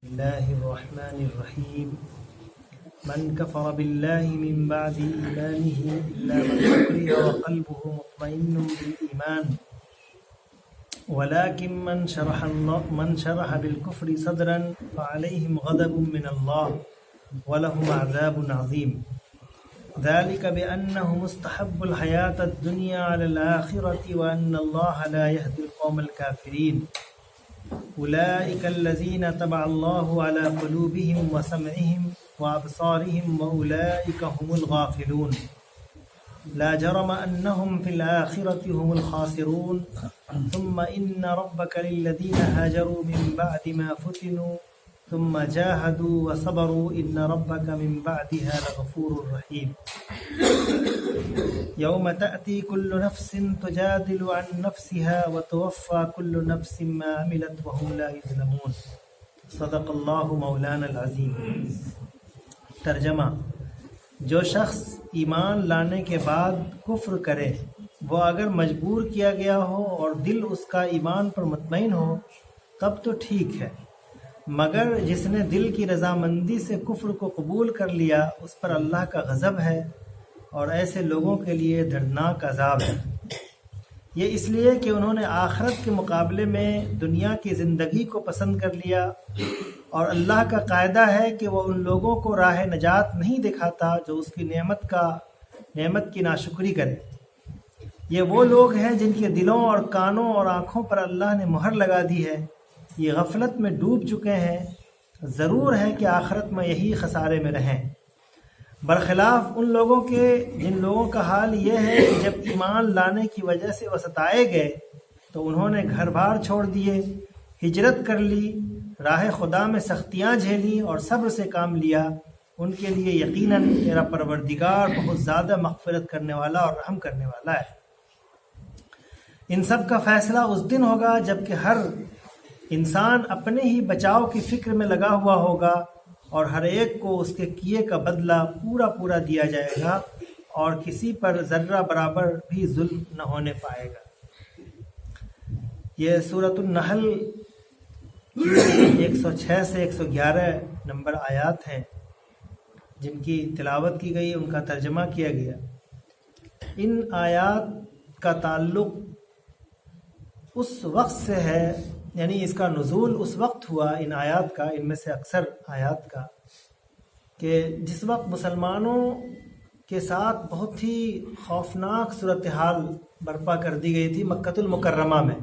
الله الرحمن الرحيم من كفر بالله من بعد إيمانه إلا من أكره وقلبه مطمئن بالإيمان ولكن من شرح بالكفر صدرا فعليهم غضب من الله ولهم عذاب عظيم ذلك بأنه مستحب الحياة الدنيا على الآخرة وأن الله لا يهدي القوم الكافرين أولئك الذين طبع الله على قلوبهم وسمعهم وأبصارهم وأولئك هم الغافلون لا جرم أنهم في الآخرة هم الخاسرون ثم إن ربك للذين هاجروا من بعد ما فتنوا ثم جاهدوا وصبروا إن ربك من بعدها لغفور رحيم يوم تأتي كل نفس تجادل عن نفسها وتوفى كل نفس ما عملت وهم لا يظلمون صدق اللہ مولانا العظیم۔ ترجمہ: جو شخص ایمان لانے کے بعد کفر کرے وہ اگر مجبور کیا گیا ہو اور دل اس کا ایمان پر مطمئن ہو تب تو ٹھیک ہے، مگر جس نے دل کی رضامندی سے کفر کو قبول کر لیا اس پر اللہ کا غضب ہے اور ایسے لوگوں کے لیے دردناک عذاب ہے۔ یہ اس لیے کہ انہوں نے آخرت کے مقابلے میں دنیا کی زندگی کو پسند کر لیا، اور اللہ کا قاعدہ ہے کہ وہ ان لوگوں کو راہ نجات نہیں دکھاتا جو اس کی نعمت کی ناشکری کرے۔ یہ وہ لوگ ہیں جن کے دلوں اور کانوں اور آنکھوں پر اللہ نے مہر لگا دی ہے، یہ غفلت میں ڈوب چکے ہیں، ضرور ہے کہ آخرت میں یہی خسارے میں رہیں، برخلاف ان لوگوں کے جن لوگوں کا حال یہ ہے کہ جب ایمان لانے کی وجہ سے وہ ستائے گئے تو انہوں نے گھر بار چھوڑ دیے، ہجرت کر لی، راہ خدا میں سختیاں جھیلی اور صبر سے کام لیا، ان کے لیے یقیناً تیرا پروردگار بہت زیادہ مغفرت کرنے والا اور رحم کرنے والا ہے۔ ان سب کا فیصلہ اس دن ہوگا جب کہ ہر انسان اپنے ہی بچاؤ کی فکر میں لگا ہوا ہوگا اور ہر ایک کو اس کے کیے کا بدلہ پورا دیا جائے گا اور کسی پر ذرہ برابر بھی ظلم نہ ہونے پائے گا۔ یہ سورۃ النحل 106 سے 111 نمبر آیات ہیں جن کی تلاوت کی گئی، ان کا ترجمہ کیا گیا۔ ان آیات کا تعلق اس وقت سے ہے، یعنی اس کا نزول اس وقت ہوا ان آیات کا، ان میں سے اکثر آیات کا، کہ جس وقت مسلمانوں کے ساتھ بہت ہی خوفناک صورتحال برپا کر دی گئی تھی مکۃ المکرمہ میں،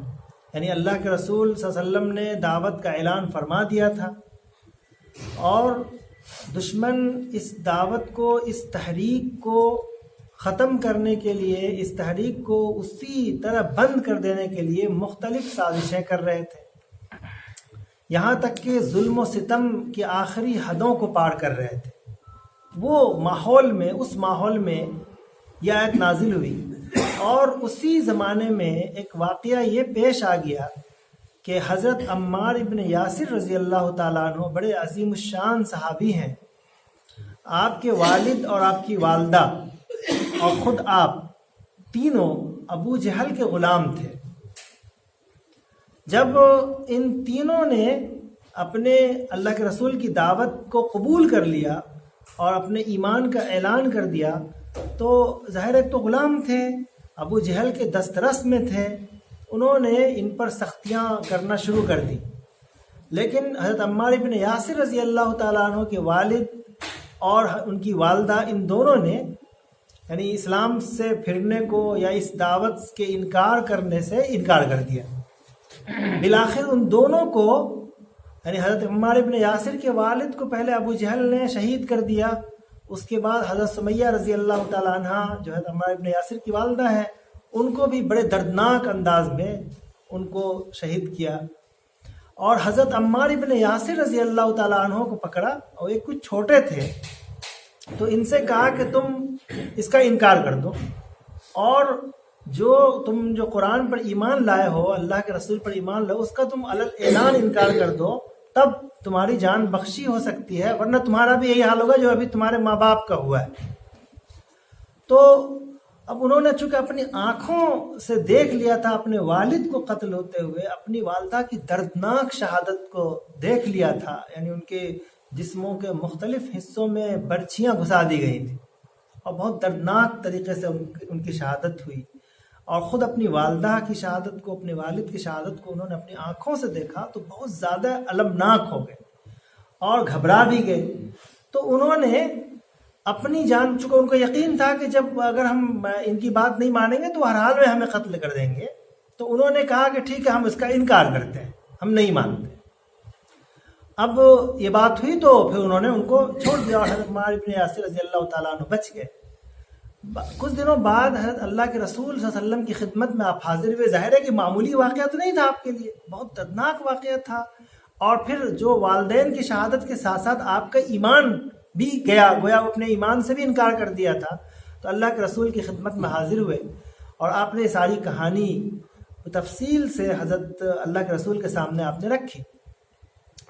یعنی اللہ کے رسول صلی اللہ علیہ وسلم نے دعوت کا اعلان فرما دیا تھا اور دشمن اس دعوت کو، اس تحریک کو ختم کرنے کے لیے، اس تحریک کو اسی طرح بند کر دینے کے لیے مختلف سازشیں کر رہے تھے، یہاں تک کہ ظلم و ستم کی آخری حدوں کو پار کر رہے تھے۔ اس ماحول میں یہ آیت نازل ہوئی، اور اسی زمانے میں ایک واقعہ یہ پیش آ گیا کہ حضرت عمار ابن یاسر رضی اللہ تعالیٰ عنہ بڑے عظیم الشان صحابی ہیں، آپ کے والد اور آپ کی والدہ اور خود آپ تینوں ابو جہل کے غلام تھے۔ جب ان تینوں نے اپنے اللہ کے رسول کی دعوت کو قبول کر لیا اور اپنے ایمان کا اعلان کر دیا تو ظاہر ایک تو غلام تھے، ابو جہل کے دسترس میں تھے، انہوں نے ان پر سختیاں کرنا شروع کر دی، لیکن حضرت عمار ابن یاسر رضی اللہ تعالیٰ عنہ کے والد اور ان کی والدہ، ان دونوں نے یعنی اسلام سے پھرنے کو یا اس دعوت کے انکار کرنے سے انکار کر دیا۔ بالآخر ان دونوں کو، یعنی حضرت عمار ابن یاسر کے والد کو پہلے ابو جہل نے شہید کر دیا، اس کے بعد حضرت سمیہ رضی اللہ تعالیٰ عنہ جو حضرت عمار ابن یاسر کی والدہ ہے ان کو بھی بڑے دردناک انداز میں ان کو شہید کیا، اور حضرت عمار ابن یاسر رضی اللہ تعالیٰ عنہ کو پکڑا، اور یہ کچھ چھوٹے تھے تو ان سے کہا کہ تم اس کا انکار کر دو، اور تم جو قرآن پر ایمان لائے ہو، اللہ کے رسول پر ایمان لائے، اس کا تم اعلان انکار کر دو، تب تمہاری جان بخشی ہو سکتی ہے، ورنہ تمہارا بھی یہی حال ہوگا جو ابھی تمہارے ماں باپ کا ہوا ہے۔ تو اب انہوں نے چونکہ اپنی آنکھوں سے دیکھ لیا تھا اپنے والد کو قتل ہوتے ہوئے، اپنی والدہ کی دردناک شہادت کو دیکھ لیا تھا، یعنی ان کے جسموں کے مختلف حصوں میں برچھیاں گھسا دی گئی تھیں اور بہت دردناک طریقے سے ان کی شہادت ہوئی، اور خود اپنی والدہ کی شہادت کو، اپنے والد کی شہادت کو انہوں نے اپنی آنکھوں سے دیکھا تو بہت زیادہ المناک ہو گئے اور گھبرا بھی گئے۔ تو انہوں نے اپنی جان، چونکہ ان کو یقین تھا کہ جب اگر ہم ان کی بات نہیں مانیں گے تو ہر حال میں ہمیں قتل کر دیں گے، تو انہوں نے کہا کہ ٹھیک ہے ہم اس کا انکار کرتے ہیں، ہم نہیں مانتے۔ اب یہ بات ہوئی تو پھر انہوں نے ان کو چھوڑ دیا اور حضرت عمار بن یاسر رضی اللہ تعالیٰ عنہ بچ گئے۔ کچھ دنوں بعد حضرت اللہ کے رسول صلی اللہ علیہ وسلم کی خدمت میں آپ حاضر ہوئے۔ ظاہر ہے کہ معمولی واقعہ تو نہیں تھا آپ کے لیے، بہت دردناک واقعہ تھا، اور پھر جو والدین کی شہادت کے ساتھ ساتھ آپ کا ایمان بھی گیا، گویا وہ اپنے ایمان سے بھی انکار کر دیا تھا۔ تو اللہ کے رسول کی خدمت میں حاضر ہوئے اور آپ نے ساری کہانی تفصیل سے حضرت اللہ کے رسول کے سامنے آپ نے رکھی۔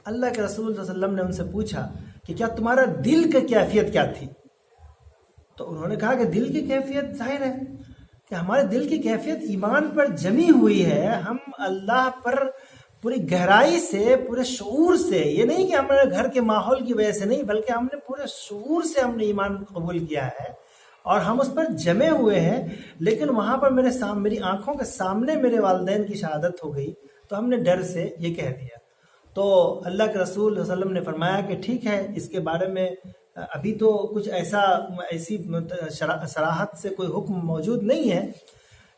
اللہ کے رسول صلی اللہ علیہ وسلم نے ان سے پوچھا کہ کیا تمہارا دل کی کیفیت کیا تھی؟ تو انہوں نے کہا کہ دل کی کیفیت ظاہر ہے کہ ہمارے دل کی کیفیت ایمان پر جمی ہوئی ہے، ہم اللہ پر پوری گہرائی سے، پورے شعور سے، یہ نہیں کہ ہمارے گھر کے ماحول کی وجہ سے نہیں، بلکہ ہم نے پورے شعور سے ہم نے ایمان قبول کیا ہے اور ہم اس پر جمے ہوئے ہیں۔ لیکن وہاں پر میری آنکھوں کے سامنے میرے والدین کی شہادت ہو گئی تو ہم نے ڈر سے یہ کہہ دیا۔ تو اللہ کے رسول صلی اللہ علیہ وسلم نے فرمایا کہ ٹھیک ہے، اس کے بارے میں ابھی تو کچھ ایسی صراحت سے کوئی حکم موجود نہیں ہے،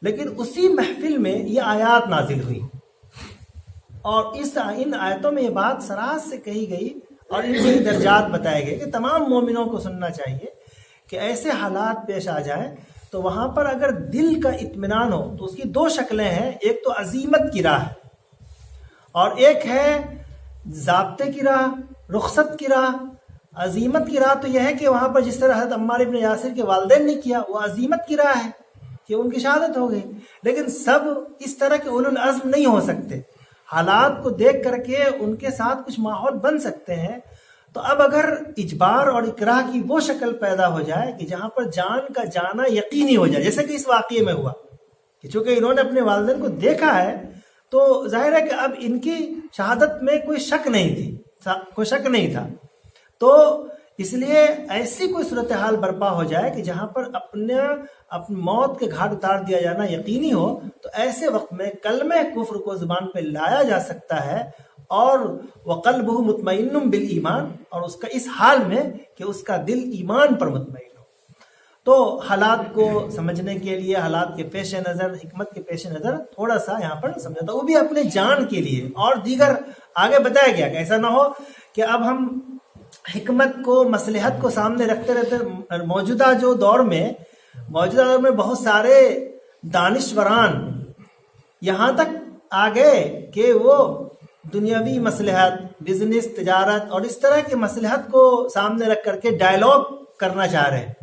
لیکن اسی محفل میں یہ آیات نازل ہوئی اور ان آیتوں میں یہ بات صراحت سے کہی گئی اور ان کے درجات بتائے گئے کہ تمام مومنوں کو سننا چاہیے کہ ایسے حالات پیش آ جائیں تو وہاں پر اگر دل کا اطمینان ہو تو اس کی دو شکلیں ہیں، ایک تو عزیمت کی راہ اور ایک ہے ضابطے کی راہ، رخصت کی راہ۔ عزیمت کی راہ تو یہ ہے کہ وہاں پر جس طرح حضرت عمار بن یاسر کے والدین نے کیا، وہ عزیمت کی راہ ہے کہ ان کی شہادت ہو گئی، لیکن سب اس طرح کے اولو العزم نہیں ہو سکتے۔ حالات کو دیکھ کر کے ان کے ساتھ کچھ ماحول بن سکتے ہیں۔ تو اب اگر اجبار اور اکراہ کی وہ شکل پیدا ہو جائے کہ جہاں پر جان کا جانا یقینی ہو جائے، جیسے کہ اس واقعے میں ہوا کہ چونکہ انہوں نے اپنے والدین کو دیکھا ہے تو ظاہر ہے کہ اب ان کی شہادت میں کوئی شک نہیں تھا، تو اس لیے ایسی کوئی صورتحال برپا ہو جائے کہ جہاں پر اپنی موت کے گھاٹ اتار دیا جانا یقینی ہو، تو ایسے وقت میں کلمہ کفر کو زبان پہ لایا جا سکتا ہے اور وقلبہ مطمئن بالایمان، اور اس کا اس حال میں کہ اس کا دل ایمان پر مطمئن ہو۔ تو حالات کو سمجھنے کے لیے، حالات کے پیش نظر، حکمت کے پیش نظر تھوڑا سا یہاں پر سمجھاتا، وہ بھی اپنے جان کے لیے، اور دیگر آگے بتایا گیا کہ ایسا نہ ہو کہ اب ہم حکمت کو، مصلحت کو سامنے رکھتے رہتے۔ موجودہ دور میں بہت سارے دانشوران یہاں تک آ گئے کہ وہ دنیاوی مصلحت، بزنس، تجارت اور اس طرح کے مصلحت کو سامنے رکھ کر کے ڈائلاگ کرنا چاہ رہے ہیں،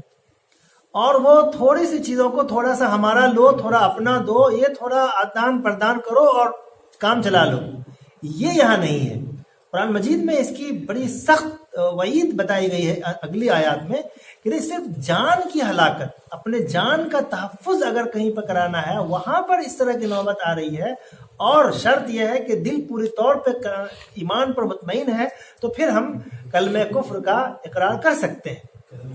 اور وہ تھوڑی سی چیزوں کو تھوڑا سا ہمارا لو، تھوڑا اپنا دو، یہ تھوڑا آدان پردان کرو اور کام چلا لو۔ یہ یہاں نہیں ہے۔ قرآن مجید میں اس کی بڑی سخت وعید بتائی گئی ہے اگلی آیات میں کہ صرف جان کی ہلاکت، اپنے جان کا تحفظ اگر کہیں پر کرانا ہے، وہاں پر اس طرح کی نوبت آ رہی ہے، اور شرط یہ ہے کہ دل پوری طور پہ ایمان پر مطمئن ہے، تو پھر ہم کلمہ کفر کا اقرار کر سکتے ہیں۔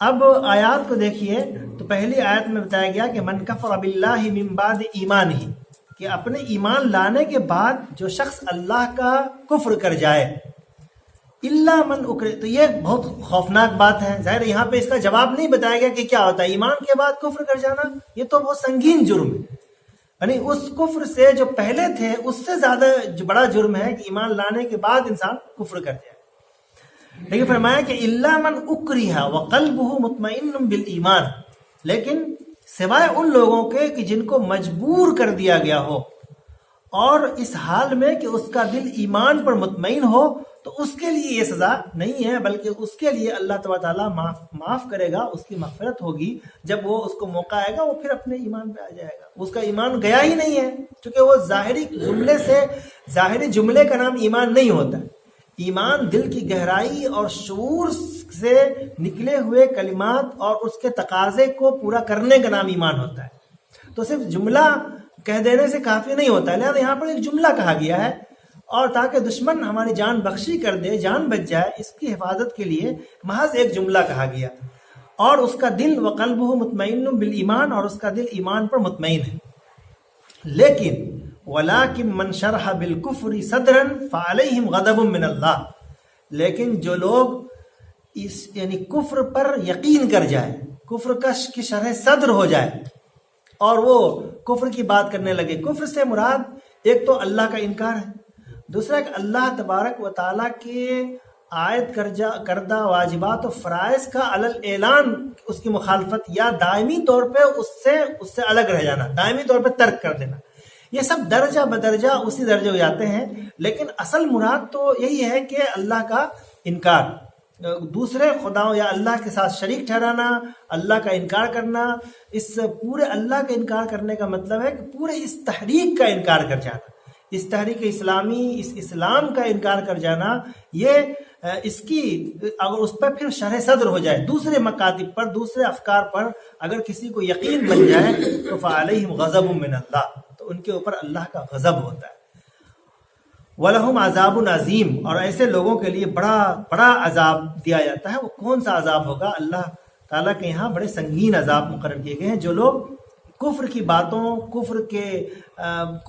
اب آیات کو دیکھیے تو پہلی آیت میں بتایا گیا کہ من کفر باللہ من بعد ایمانہ، کہ اپنے ایمان لانے کے بعد جو شخص اللہ کا کفر کر جائے، الا من اکرہ، تو یہ بہت خوفناک بات ہے۔ ظاہر یہاں پہ اس کا جواب نہیں بتایا گیا کہ کیا ہوتا ہے ایمان کے بعد کفر کر جانا، یہ تو بہت سنگین جرم ہے، یعنی اس کفر سے جو پہلے تھے اس سے زیادہ بڑا جرم ہے کہ ایمان لانے کے بعد انسان کفر کر جائے۔ لیکن فرمایا کہ الا من اکرہ وقلبہ مطمئن بالایمان، لیکن سوائے ان لوگوں کے کہ جن کو مجبور کر دیا گیا ہو، اور اس حال میں کہ اس کا دل ایمان پر مطمئن ہو، تو اس کے لیے یہ سزا نہیں ہے، بلکہ اس کے لیے اللہ تبارک تعالیٰ معاف کرے گا، اس کی مغفرت ہوگی۔ جب وہ اس کو موقع آئے گا وہ پھر اپنے ایمان پہ آ جائے گا، اس کا ایمان گیا ہی نہیں ہے، کیونکہ وہ ظاہری جملے کا نام ایمان نہیں ہوتا۔ ایمان دل کی گہرائی اور شعور سے نکلے ہوئے کلمات اور اس کے تقاضے کو پورا کرنے کا نام ایمان ہوتا ہے. تو صرف جملہ کہہ دینے سے کافی نہیں ہوتا ہے، لہٰذا یہاں پر ایک جملہ کہا گیا ہے، اور تاکہ دشمن ہماری جان بخشی کر دے، جان بچ جائے، اس کی حفاظت کے لیے محض ایک جملہ کہا گیا. اور اس کا دل وقلبہ مطمئن بالایمان، اور اس کا دل ایمان پر مطمئن ہے. لیکن وَلَٰكِن مَّن شَرَحَ بِالْكُفْرِ صَدْرًا فَعَلَيْهِمْ غَضَبٌ مِّنَ اللَّهِ، لیکن جو لوگ اس یعنی کفر پر یقین کر جائے، کفر کی شرح صدر ہو جائے اور وہ کفر کی بات کرنے لگے. کفر سے مراد ایک تو اللہ کا انکار ہے، دوسرا کہ اللہ تبارک و تعالیٰ کے عائد کردہ واجبات و فرائض کا علل اعلان اس کی مخالفت، یا دائمی طور پہ اس سے الگ رہ جانا، دائمی طور پہ ترک کر دینا. یہ سب درجہ بدرجہ اسی درجے ہو جاتے ہیں، لیکن اصل مراد تو یہی ہے کہ اللہ کا انکار، دوسرے خداؤں یا اللہ کے ساتھ شریک ٹھہرانا، اللہ کا انکار کرنا. اس پورے اللہ کا انکار کرنے کا مطلب ہے کہ پورے اس تحریک کا انکار کر جانا، اس تحریک اسلامی، اس اسلام کا انکار کر جانا. یہ اس کی اگر اس پر پھر شرح صدر ہو جائے، دوسرے مکاتب پر، دوسرے افکار پر اگر کسی کو یقین بن جائے تو فعلیہم غضب من اللہ، تو ان کے اوپر اللہ کا غضب ہوتا ہے. وَلَهُمْ عَذَابٌ عَظِيمٌ، اور ایسے لوگوں کے لیے بڑا بڑا عذاب دیا جاتا ہے. وہ کون سا عذاب ہوگا؟ اللہ تعالیٰ کے یہاں بڑے سنگین عذاب مقرر کیے گئے ہیں. جو لوگ کفر کی باتوں،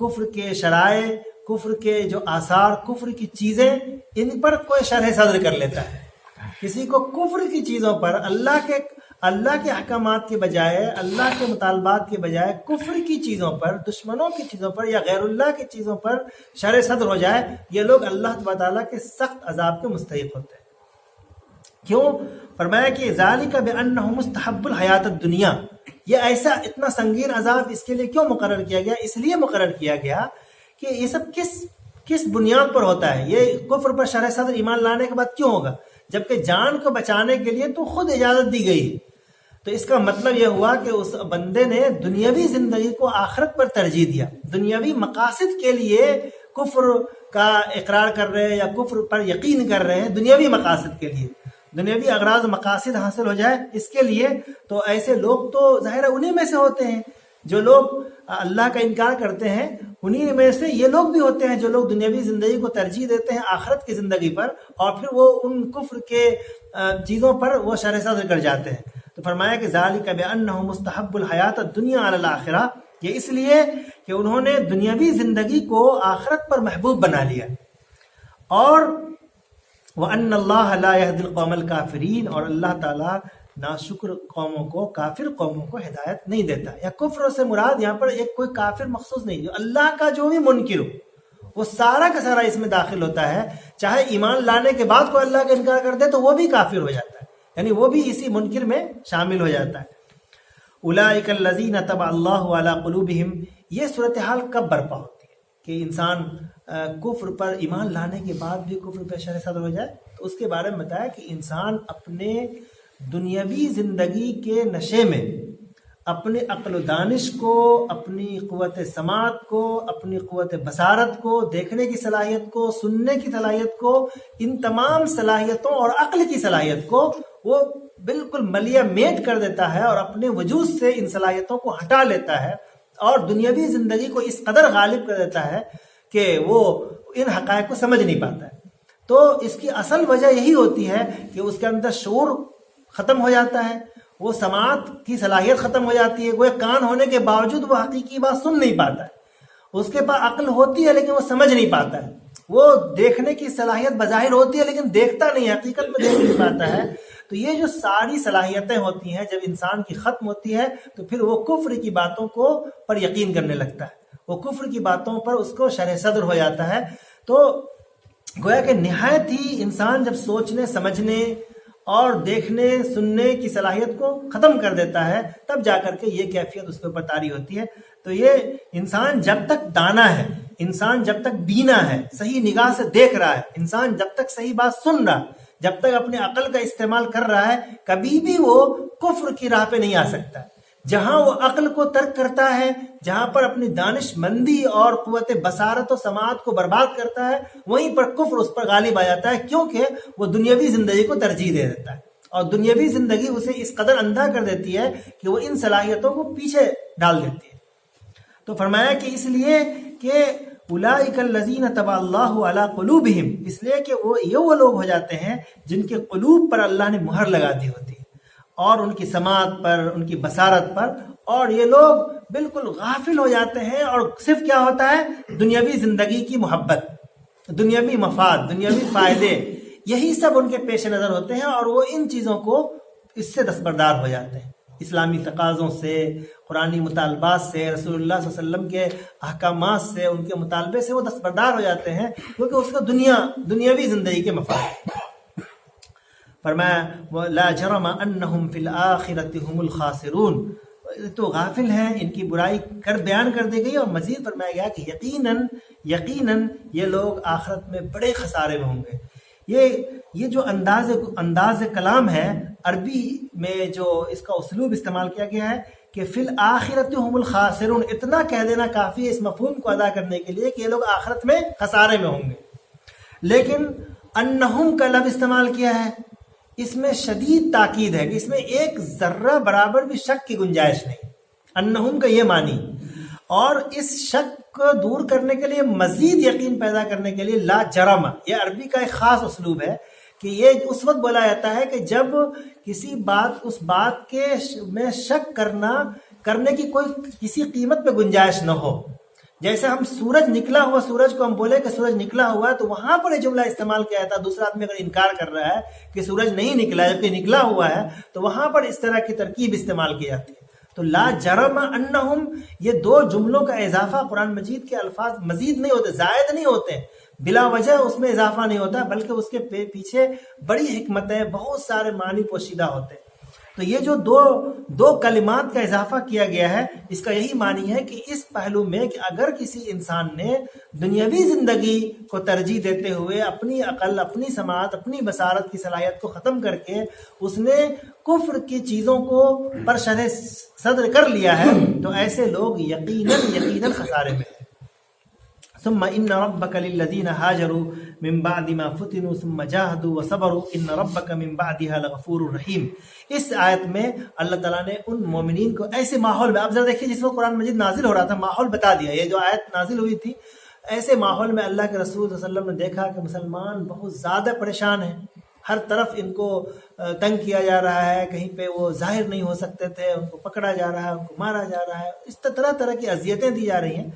کفر کے شرائع، کفر کے جو آثار، کفر کی چیزیں، ان پر کوئی شرح صدر کر لیتا ہے. کسی کو کفر کی چیزوں پر اللہ کے احکامات کے بجائے، اللہ کے مطالبات کے بجائے کفر کی چیزوں پر، دشمنوں کی چیزوں پر یا غیر اللہ کی چیزوں پر شرح صدر ہو جائے، یہ لوگ اللہ تعالیٰ کے سخت عذاب کے مستحق ہوتے ہیں. کیوں؟ فرمایا کہ ذالک بانہ مستحب الحیات الدنیا. یہ ایسا اتنا سنگین عذاب اس کے لیے کیوں مقرر کیا گیا؟ اس لیے مقرر کیا گیا کہ یہ سب کس بنیاد پر ہوتا ہے. یہ کفر پر شرح صدر ایمان لانے کے بعد کیوں ہوگا؟ جبکہ جان کو بچانے کے لیے تو خود اجازت دی گئی ہے. تو اس کا مطلب یہ ہوا کہ اس بندے نے دنیاوی زندگی کو آخرت پر ترجیح دیا، دنیاوی مقاصد کے لیے کفر کا اقرار کر رہے ہیں یا کفر پر یقین کر رہے ہیں، دنیاوی مقاصد کے لیے، دنیاوی اغراض مقاصد حاصل ہو جائے اس کے لیے. تو ایسے لوگ تو ظاہر ہے انہی میں سے ہوتے ہیں جو لوگ اللہ کا انکار کرتے ہیں. انہی میں سے یہ لوگ بھی ہوتے ہیں جو لوگ دنیاوی زندگی کو ترجیح دیتے ہیں آخرت کی زندگی پر، اور پھر وہ ان کفر کے چیزوں پر وہ شرح صدر کر جاتے ہیں. تو فرمایا کہ ذالک بانہ مستحب الحیات الدنیا علی الاخرہ، یہ اس لیے کہ انہوں نے دنیاوی زندگی کو آخرت پر محبوب بنا لیا. اور وَأَنَّ اللَّهَ لَا يَهْدِي الْقَوْمَ الْكَافِرِينَ، اور اللہ تعالیٰ ناشکر قوموں کو، کافر قوموں کو ہدایت نہیں دیتا. یا کفر سے مراد یہاں پر ایک کوئی کافر مخصوص نہیں، جو اللہ کا جو بھی منکر ہو وہ سارا کا سارا اس میں داخل ہوتا ہے. چاہے ایمان لانے کے بعد کوئی اللہ کا انکار کر دے تو وہ بھی کافر ہو جاتا ہے، یعنی وہ بھی اسی منکر میں شامل ہو جاتا ہے. اولئک الذین طبع اللہ علی قلوبہم، یہ صورتحال کب برپا ہوتی ہے کہ انسان کفر پر ایمان لانے کے بعد بھی کفر پہ شرح صدر ہو جائے؟ تو اس کے بارے میں بتایا کہ انسان اپنے دنیاوی زندگی کے نشے میں اپنے عقل و دانش کو، اپنی قوت سماعت کو، اپنی قوت بصارت کو، دیکھنے کی صلاحیت کو، سننے کی صلاحیت کو، ان تمام صلاحیتوں اور عقل کی صلاحیت کو وہ بالکل ملیہ میٹ کر دیتا ہے اور اپنے وجود سے ان صلاحیتوں کو ہٹا لیتا ہے، اور دنیاوی زندگی کو اس قدر غالب کر دیتا ہے کہ وہ ان حقائق کو سمجھ نہیں پاتا ہے. تو اس کی اصل وجہ یہی ہوتی ہے کہ اس کے اندر شعور ختم ہو جاتا ہے، وہ سماعت کی صلاحیت ختم ہو جاتی ہے. وہ ایک کان ہونے کے باوجود وہ حقیقی بات سن نہیں پاتا ہے. اس کے پاس عقل ہوتی ہے لیکن وہ سمجھ نہیں پاتا ہے. وہ دیکھنے کی صلاحیت بظاہر ہوتی ہے لیکن دیکھتا نہیں، حقیقت میں دیکھ نہیں پاتا ہے. تو یہ جو ساری صلاحیتیں ہوتی ہیں جب انسان کی ختم ہوتی ہے تو پھر وہ کفر کی باتوں کو پر یقین کرنے لگتا ہے، وہ کفر کی باتوں پر اس کو شرح صدر ہو جاتا ہے. تو گویا کہ نہایت ہی انسان جب سوچنے سمجھنے اور دیکھنے سننے کی صلاحیت کو ختم کر دیتا ہے تب جا کر کے یہ کیفیت اس کے اوپر طاری ہوتی ہے. تو یہ انسان جب تک دانا ہے، انسان جب تک بینا ہے، صحیح نگاہ سے دیکھ رہا ہے، انسان جب تک صحیح بات سن رہا ہے، جب تک اپنے عقل کا استعمال کر رہا ہے، کبھی بھی وہ کفر کی راہ پہ نہیں آ سکتا. جہاں وہ عقل کو ترک کرتا ہے، جہاں پر اپنی دانش مندی اور قوت بصارت و سماعت کو برباد کرتا ہے، وہیں پر کفر اس پر غالب آ جاتا ہے، کیونکہ وہ دنیاوی زندگی کو ترجیح دے دیتا ہے، اور دنیاوی زندگی اسے اس قدر اندھا کر دیتی ہے کہ وہ ان صلاحیتوں کو پیچھے ڈال دیتی ہے۔ تو فرمایا کہ اس لیے کہ اولئک الذین طبع اللہ علی قلوبہم، اس لیے کہ وہ لوگ ہو جاتے ہیں جن کے قلوب پر اللہ نے مہر لگا دی ہوتی ہے، اور ان کی سماعت پر، ان کی بصارت پر، اور یہ لوگ بالکل غافل ہو جاتے ہیں، اور صرف کیا ہوتا ہے، دنیاوی زندگی کی محبت، دنیاوی مفاد، دنیاوی فائدے، یہی سب ان کے پیش نظر ہوتے ہیں، اور وہ ان چیزوں کو اس سے دستبردار ہو جاتے ہیں، اسلامی تقاضوں سے، قرآنی مطالبات سے، رسول اللہ صلی اللہ علیہ وسلم کے احکامات سے، ان کے مطالبے سے وہ دستبردار ہو جاتے ہیں، کیونکہ اس کو دنیاوی زندگی کے مفاد۔ فرمایا لا جرم انہم فی الآخرۃ هم الخاسرون، تو غافل ہیں، ان کی برائی بیان کر دی گئی، اور مزید فرمایا گیا کہ یقیناً یہ لوگ آخرت میں بڑے خسارے میں ہوں گے۔ یہ جو انداز کلام ہے، عربی میں جو اس کا اسلوب استعمال کیا گیا ہے کہ فی الآخرۃ هم الخاسرون، اتنا کہہ دینا کافی ہے اس مفہوم کو ادا کرنے کے لیے کہ یہ لوگ آخرت میں خسارے میں ہوں گے، لیکن انہم کا لفظ استعمال کیا ہے، اس میں شدید تاکید ہے کہ اس میں ایک ذرہ برابر بھی شک کی گنجائش نہیں، انہم کا یہ معنی، اور اس شک کو دور کرنے کے لیے، مزید یقین پیدا کرنے کے لیے لا جرم، یہ عربی کا ایک خاص اسلوب ہے کہ یہ اس وقت بولا جاتا ہے کہ جب کسی اس بات کے میں شک کرنے کی کوئی کسی قیمت پہ گنجائش نہ ہو۔ جیسے ہم سورج نکلا ہوا، سورج کو ہم بولے کہ سورج نکلا ہوا ہے، تو وہاں پر یہ جملہ استعمال کیا جاتا ہے۔ دوسرا آدمی اگر انکار کر رہا ہے کہ سورج نہیں نکلا جبکہ نکلا ہوا ہے، تو وہاں پر اس طرح کی ترکیب استعمال کی جاتی ہے۔ تو لا جرم انہم، یہ دو جملوں کا اضافہ قرآن مجید کے الفاظ مزید نہیں ہوتے، زائد نہیں ہوتے، بلا وجہ اس میں اضافہ نہیں ہوتا، بلکہ اس کے پیچھے بڑی حکمتیں، بہت سارے معنی پوشیدہ ہوتے ہیں۔ تو یہ جو دو کلمات کا اضافہ کیا گیا ہے، اس کا یہی معنی ہے کہ اس پہلو میں کہ اگر کسی انسان نے دنیاوی زندگی کو ترجیح دیتے ہوئے اپنی عقل، اپنی سماعت، اپنی بصارت کی صلاحیت کو ختم کر کے اس نے کفر کی چیزوں کو پر شرح صدر کر لیا ہے، تو ایسے لوگ یقیناً خسارے میں ہیں۔ ثم ان ربك للذين هاجروا من بعد ما فتنوا ثم جاهدوا وصبروا ان ربك من بعدها لغفور رحیم۔ اس آیت میں اللہ تعالیٰ نے ان مومنین کو ایسے ماحول میں، اب ذرا دیکھیے جس وقت قرآن مجید نازل ہو رہا تھا، ماحول بتا دیا، یہ جو آیت نازل ہوئی تھی، ایسے ماحول میں اللہ کے رسول صلی اللہ علیہ وسلم نے دیکھا کہ مسلمان بہت زیادہ پریشان ہیں، ہر طرف ان کو تنگ کیا جا رہا ہے، کہیں پہ وہ ظاہر نہیں ہو سکتے تھے، ان کو پکڑا جا رہا ہے، ان کو مارا جا رہا ہے، اس طرح کی اذیتیں دی جا رہی ہیں۔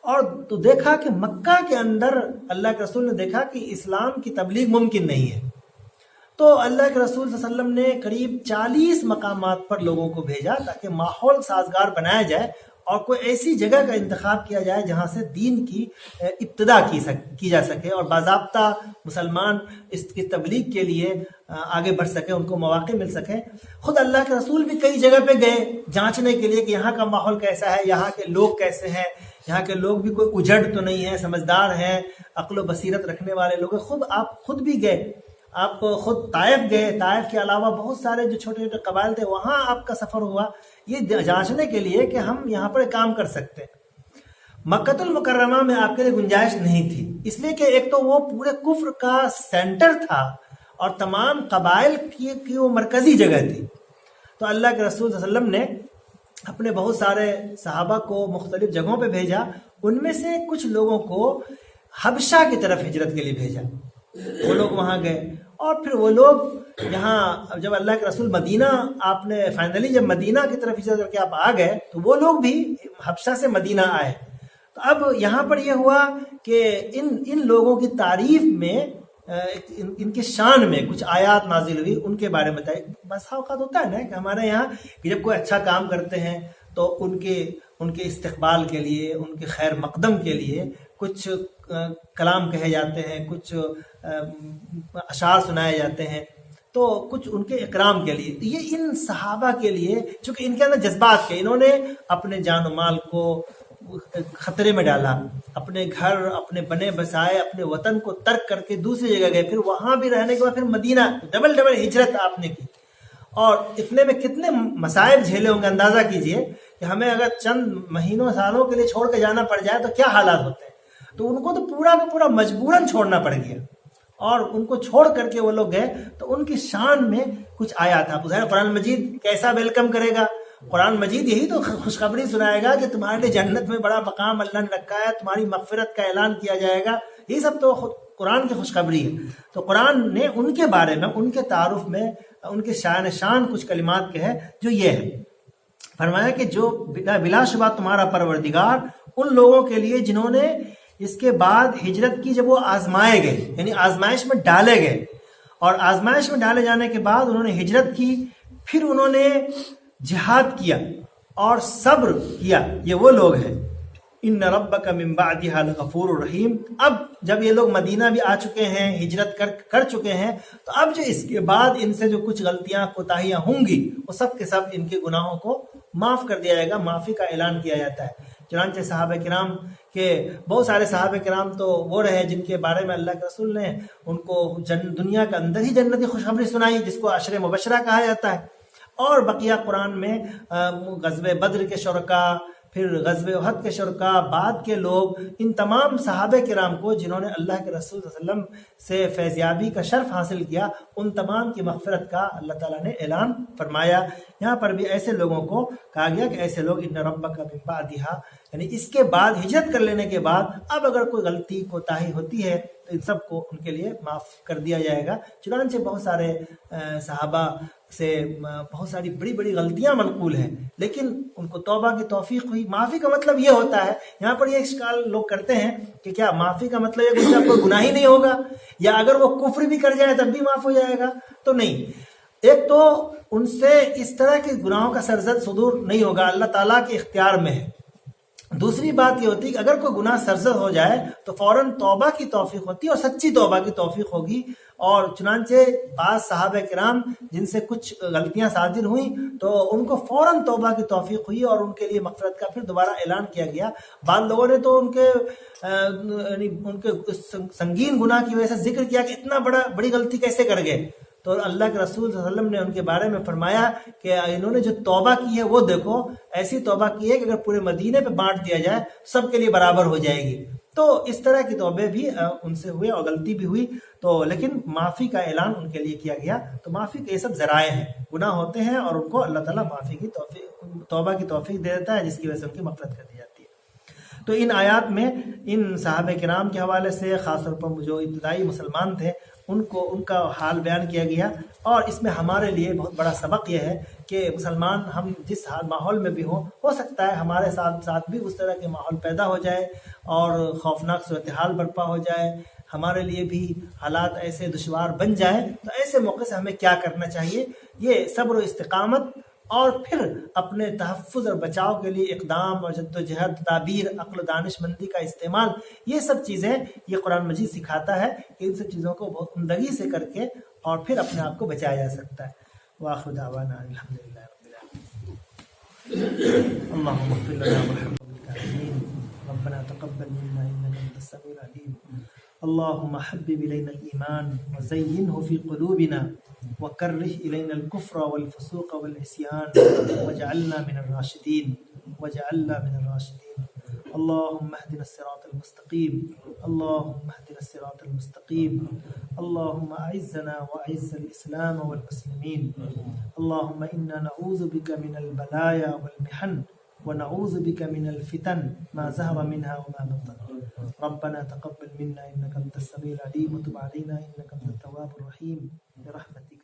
اور تو دیکھا کہ مکہ کے اندر اللہ کے رسول نے دیکھا کہ اسلام کی تبلیغ ممکن نہیں ہے، تو اللہ کے رسول صلی اللہ علیہ وسلم نے قریب 40 مقامات پر لوگوں کو بھیجا تاکہ ماحول سازگار بنایا جائے اور کوئی ایسی جگہ کا انتخاب کیا جائے جہاں سے دین کی ابتدا کی جا سکے اور باضابطہ مسلمان اس کی تبلیغ کے لیے آگے بڑھ سکے، ان کو مواقع مل سکے۔ خود اللہ کے رسول بھی کئی جگہ پہ گئے جانچنے کے لیے کہ یہاں کا ماحول کیسا ہے، یہاں کے لوگ کیسے ہیں، یہاں کے لوگ بھی کوئی اجڑ تو نہیں ہے، سمجھدار ہیں، عقل و بصیرت رکھنے والے لوگ ہیں۔ آپ خود بھی گئے، آپ خود طائف گئے، طائف کے علاوہ بہت سارے جو چھوٹے چھوٹے قبائل تھے وہاں آپ کا سفر ہوا، یہ جانچنے کے لیے کہ ہم یہاں پر کام کر سکتے ہیں۔ مکۃ المکرمہ میں آپ کے لیے گنجائش نہیں تھی، اس لیے کہ ایک تو وہ پورے کفر کا سینٹر تھا اور تمام قبائل کی وہ مرکزی جگہ تھی۔ تو اللہ کے رسول صلی اللہ علیہ وسلم نے اپنے بہت سارے صحابہ کو مختلف جگہوں پہ بھیجا، ان میں سے کچھ لوگوں کو حبشہ کی طرف ہجرت کے لیے بھیجا، وہ لوگ وہاں گئے، اور پھر وہ لوگ یہاں جب اللہ کے رسول مدینہ، آپ نے فائنلی جب مدینہ کی طرف ہجرت کر کے آپ آ گئے تو وہ لوگ بھی حبشہ سے مدینہ آئے۔ تو اب یہاں پر یہ ہوا کہ ان لوگوں کی تعریف میں، ان کی شان میں کچھ آیات نازل ہوئی، ان کے بارے میں بتائے۔ بس اوقات ہوتا ہے نا کہ ہمارے یہاں کہ جب کوئی اچھا کام کرتے ہیں تو ان کے استقبال کے لیے، ان کے خیر مقدم کے لیے کچھ کلام کہے جاتے ہیں، کچھ اشعار سنائے جاتے ہیں، تو کچھ ان کے اکرام کے لیے۔ یہ ان صحابہ کے لیے چونکہ ان کے اندر جذبات کے، انہوں نے اپنے جان و مال کو خطرے میں ڈالا، اپنے گھر، اپنے بنے بسائے، اپنے وطن کو ترک کر کے دوسری جگہ گئے، پھر وہاں بھی رہنے کے بعد پھر مدینہ، ڈبل ہجرت آپ نے کی، اور اتنے میں کتنے مصائب جھیلے ہوں گے. اندازہ کیجئے کہ ہمیں اگر چند مہینوں سالوں کے لیے چھوڑ کے جانا پڑ جائے تو کیا حالات ہوتے ہیں. تو ان کو تو پورا کا پورا مجبوراً چھوڑنا پڑ گیا, اور ان کو چھوڑ کر کے وہ لوگ گئے. تو ان کی شان میں کچھ آیا تھا. قرآن مجید کیسا ویلکم کرے گا؟ قرآن مجید یہی تو خوشخبری سنائے گا کہ تمہارے لیے جنت میں بڑا مقام اللہ نے رکھا ہے, تمہاری مغفرت کا اعلان کیا جائے گا. یہ سب تو قرآن کی خوشخبری ہے. تو قرآن نے ان کے بارے میں, ان کے تعارف میں, ان کے شان کچھ کلمات کے ہے جو یہ ہے. فرمایا کہ جو بلا شبہ تمہارا پروردگار ان لوگوں کے لیے جنہوں نے اس کے بعد ہجرت کی, جب وہ آزمائے گئے یعنی آزمائش میں ڈالے گئے, اور آزمائش میں ڈالے جانے کے بعد انہوں نے ہجرت کی, پھر انہوں نے جہاد کیا اور صبر کیا, یہ وہ لوگ ہیں. ان ربک من بعدها لغفور الرحیم. اب جب یہ لوگ مدینہ بھی آ چکے ہیں, ہجرت کر چکے ہیں, تو اب جو اس کے بعد ان سے جو کچھ غلطیاں کوتاہیاں ہوں گی وہ سب کے سب ان کے گناہوں کو معاف کر دیا جائے گا. معافی کا اعلان کیا جاتا ہے. چنانچہ صحابہ کرام کے بہت سارے صحابہ کرام تو وہ رہے جن کے بارے میں اللہ کے رسول نے ان کو دنیا کے اندر ہی جنتی خوشخبری سنائی, جس کو عشر مبشرہ کہا جاتا ہے. اور بقیہ قرآن میں غزوہ بدر کے شرکاء, پھر غزوہ احد کے شرکاء, بعد کے لوگ, ان تمام صحابہ کرام کو جنہوں نے اللہ کے رسول صلی اللہ علیہ وسلم سے فیضیابی کا شرف حاصل کیا, ان تمام کی مغفرت کا اللہ تعالیٰ نے اعلان فرمایا. یہاں پر بھی ایسے لوگوں کو کہا گیا کہ ایسے لوگ ان ربک من بعدہا, یعنی اس کے بعد ہجرت کر لینے کے بعد اب اگر کوئی غلطی کوتاہی ہوتی ہے تو ان سب کو ان کے لیے معاف کر دیا جائے گا. چنانچہ بہت سارے صحابہ سے بہت ساری بڑی بڑی غلطیاں منقول ہیں, لیکن ان کو توبہ کی توفیق ہوئی. معافی کا مطلب یہ ہوتا ہے, یہاں پر یہ اشکال لوگ کرتے ہیں کہ کیا معافی کا مطلب یہ کہ کوئی گناہ ہی نہیں ہوگا, یا اگر وہ کفر بھی کر جائے تب بھی معاف ہو جائے گا؟ تو نہیں. ایک تو ان سے اس طرح کے گناہوں کا سرزد صدور نہیں ہوگا, اللہ تعالیٰ کے اختیار میں ہے. دوسری بات یہ ہوتی ہے کہ اگر کوئی گناہ سرزد ہو جائے تو فوراً توبہ کی توفیق ہوتی ہے, اور سچی توبہ کی توفیق ہوگی. اور چنانچہ بعض صحابہ کرام جن سے کچھ غلطیاں صادر ہوئیں تو ان کو فوراً توبہ کی توفیق ہوئی, اور ان کے لیے مغفرت کا پھر دوبارہ اعلان کیا گیا. بعض لوگوں نے تو ان کے سنگین گناہ کی وجہ سے ذکر کیا کہ اتنا بڑی غلطی کیسے کر گئے. تو اللہ کے رسول صلی اللہ علیہ وسلم نے ان کے بارے میں فرمایا کہ انہوں نے جو توبہ کی ہے وہ دیکھو, ایسی توبہ کی ہے کہ اگر پورے مدینے پہ بانٹ دیا جائے سب کے لیے برابر ہو جائے گی. تو اس طرح کی توبے بھی ان سے ہوئے اور غلطی بھی ہوئی, تو لیکن معافی کا اعلان ان کے لیے کیا گیا. تو معافی کے یہ سب ذرائع ہیں, گناہ ہوتے ہیں اور ان کو اللہ تعالیٰ معافی کی توبہ کی توفیق دے دیتا ہے, جس کی وجہ سے ان کی مغفرت کر دی جاتی ہے. تو ان آیات میں ان صحابہ کرام کے حوالے سے خاص طور پر جو ابتدائی مسلمان تھے ان کا حال بیان کیا گیا. اور اس میں ہمارے لیے بہت بڑا سبق یہ ہے کہ مسلمان ہم جس ماحول میں بھی ہو سکتا ہے ہمارے ساتھ بھی اس طرح کے ماحول پیدا ہو جائے اور خوفناک صورتحال برپا ہو جائے, ہمارے لیے بھی حالات ایسے دشوار بن جائیں, تو ایسے موقع سے ہمیں کیا کرنا چاہیے؟ یہ صبر و استقامت, اور پھر اپنے تحفظ اور بچاؤ کے لیے اقدام اور جدوجہد, تدابیر, عقل و دانش مندی کا استعمال, یہ سب چیزیں یہ قرآن مجید سکھاتا ہے کہ ان سب چیزوں کو بہت عمدگی سے کر کے اور پھر اپنے آپ کو بچایا جا سکتا ہے. وآخر دعوانا الحمدللہ رب العالمین. اللهم اغفر لنا وارحمنا بالكاملين. ربنا تقبل منا انك انت السميع العليم. اللهم حبب الينا الايمان وزينه في قلوبنا وكره إلينا الكفر والفسوق والعصيان واجعلنا من الراشدين. اللهم اهدنا الصراط المستقيم. اللهم أعزنا وأعز الإسلام والمسلمين. اللهم إنا نعوذ بك من البلايا والمحن ونعوذ بك من الفتن ما ظهر منها وما بطن. ربنا تقبل منا إنك أنت السميع العليم وتب علينا إنك أنت التواب الرحيم برحمتك